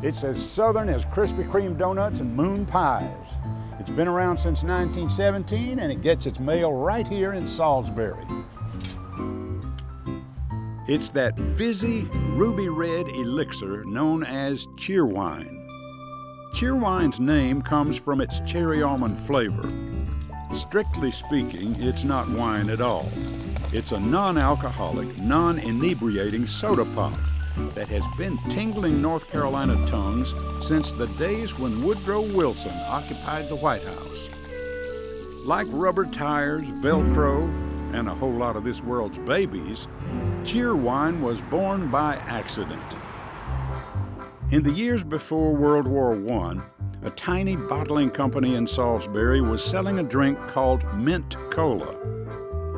It's as southern as Krispy Kreme donuts and moon pies. It's been around since 1917, and it gets its mail right here in Salisbury. It's that fizzy, ruby red elixir known as Cheerwine. Cheerwine's name comes from its cherry almond flavor. Strictly speaking, it's not wine at all. It's a non-alcoholic, non-inebriating soda pop that has been tingling North Carolina tongues since the days when Woodrow Wilson occupied the White House. Like rubber tires, Velcro, and a whole lot of this world's babies, Cheerwine was born by accident. In the years before World War I, a tiny bottling company in Salisbury was selling a drink called mint cola.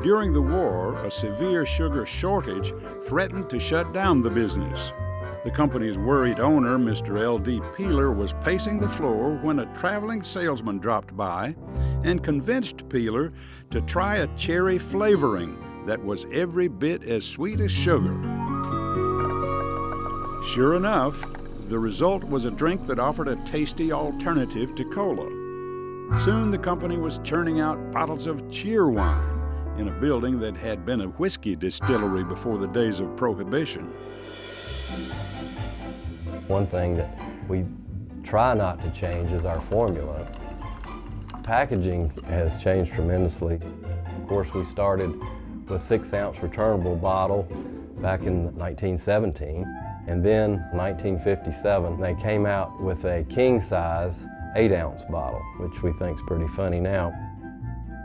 During the war, a severe sugar shortage threatened to shut down the business. The company's worried owner, Mr. L.D. Peeler, was pacing the floor when a traveling salesman dropped by and convinced Peeler to try a cherry flavoring that was every bit as sweet as sugar. Sure enough, the result was a drink that offered a tasty alternative to cola. Soon the company was churning out bottles of Cheerwine in a building that had been a whiskey distillery before the days of Prohibition. One thing that we try not to change is our formula. Packaging has changed tremendously. Of course, we started with 6-ounce returnable bottle back in 1917, and then 1957 they came out with a king-size 8-ounce bottle, which we think is pretty funny now.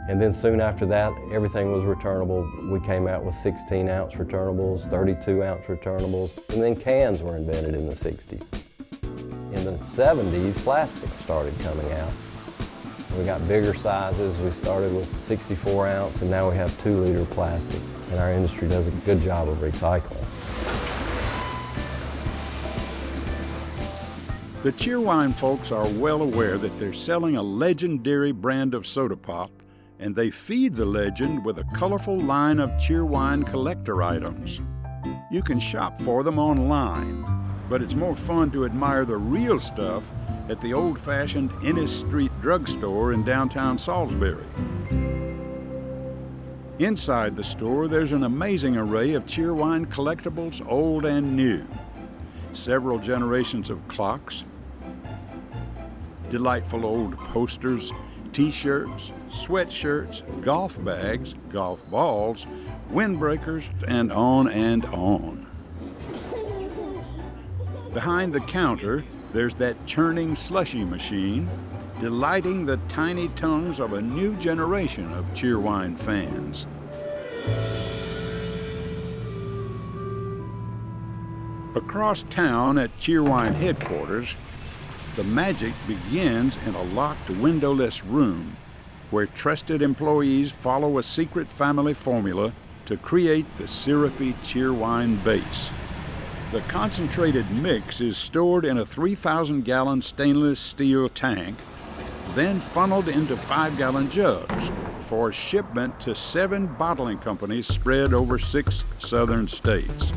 And then soon after that, everything was returnable. We came out with 16-ounce returnables, 32-ounce returnables, and then cans were invented in the 60s. In the 70s, plastic started coming out. We got bigger sizes. We started with 64-ounce, and now we have 2-liter plastic. And our industry does a good job of recycling. The Cheerwine folks are well aware that they're selling a legendary brand of soda pop, and they feed the legend with a colorful line of Cheerwine collector items. You can shop for them online, but it's more fun to admire the real stuff at the old-fashioned Ennis Street drugstore in downtown Salisbury. Inside the store, there's an amazing array of Cheerwine collectibles, old and new. Several generations of clocks, delightful old posters, T-shirts, sweatshirts, golf bags, golf balls, windbreakers, and on and on. Behind the counter, there's that churning slushy machine, delighting the tiny tongues of a new generation of Cheerwine fans. Across town at Cheerwine headquarters, the magic begins in a locked, windowless room where trusted employees follow a secret family formula to create the syrupy Cheerwine base. The concentrated mix is stored in a 3,000-gallon stainless steel tank, then funneled into 5-gallon jugs for shipment to 7 bottling companies spread over 6 southern states.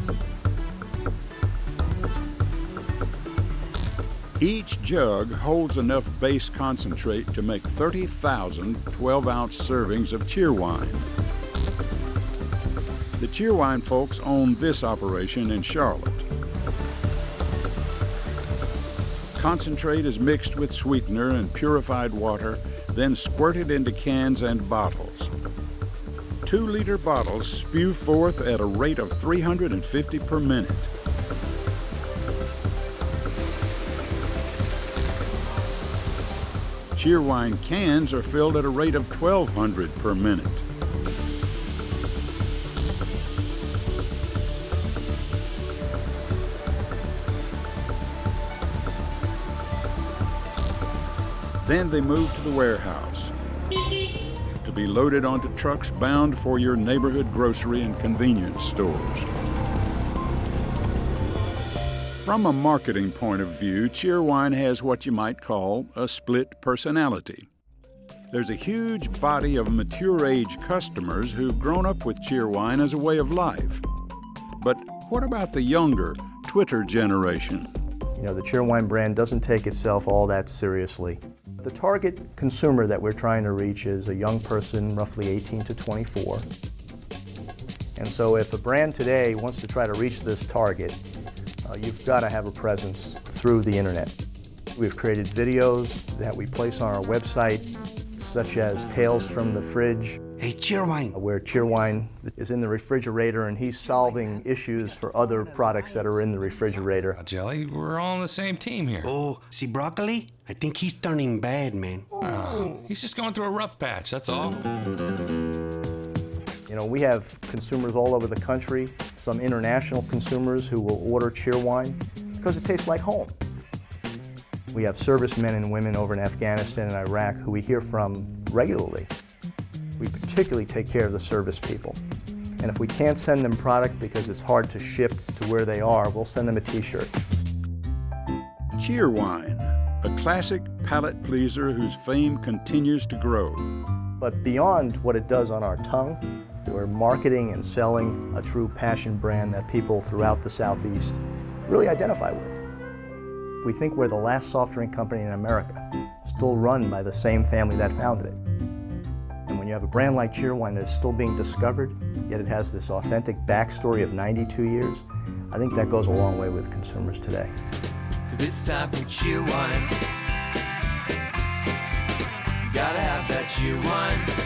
Each jug holds enough base concentrate to make 30,000 12-ounce servings of Cheerwine. The Cheerwine folks own this operation in Charlotte. Concentrate is mixed with sweetener and purified water, then squirted into cans and bottles. 2-liter bottles spew forth at a rate of 350 per minute. Cheerwine cans are filled at a rate of 1,200 per minute. Then they move to the warehouse to be loaded onto trucks bound for your neighborhood grocery and convenience stores. From a marketing point of view, Cheerwine has what you might call a split personality. There's a huge body of mature-age customers who've grown up with Cheerwine as a way of life. But what about the younger Twitter generation? You know, the Cheerwine brand doesn't take itself all that seriously. The target consumer that we're trying to reach is a young person, roughly 18 to 24. And so if a brand today wants to try to reach this target, you've got to have a presence through the internet. We've created videos that we place on our website, such as Tales from the Fridge. Hey, Cheerwine! Where Cheerwine is in the refrigerator and he's solving issues for other products that are in the refrigerator. Jelly, we're all on the same team here. Oh, see Broccoli? I think he's turning bad, man. He's just going through a rough patch, that's all. You know, we have consumers all over the country, some international consumers who will order Cheerwine because it tastes like home. We have servicemen and women over in Afghanistan and Iraq who we hear from regularly. We particularly take care of the service people. And if we can't send them product because it's hard to ship to where they are, we'll send them a t-shirt. Cheerwine, a classic palate pleaser whose fame continues to grow. But beyond what it does on our tongue, we're marketing and selling a true passion brand that people throughout the Southeast really identify with. We think we're the last soft drink company in America, still run by the same family that founded it. And when you have a brand like Cheerwine that's still being discovered, yet it has this authentic backstory of 92 years, I think that goes a long way with consumers today. 'Cause it's time for Cheerwine. You gotta have that Cheerwine.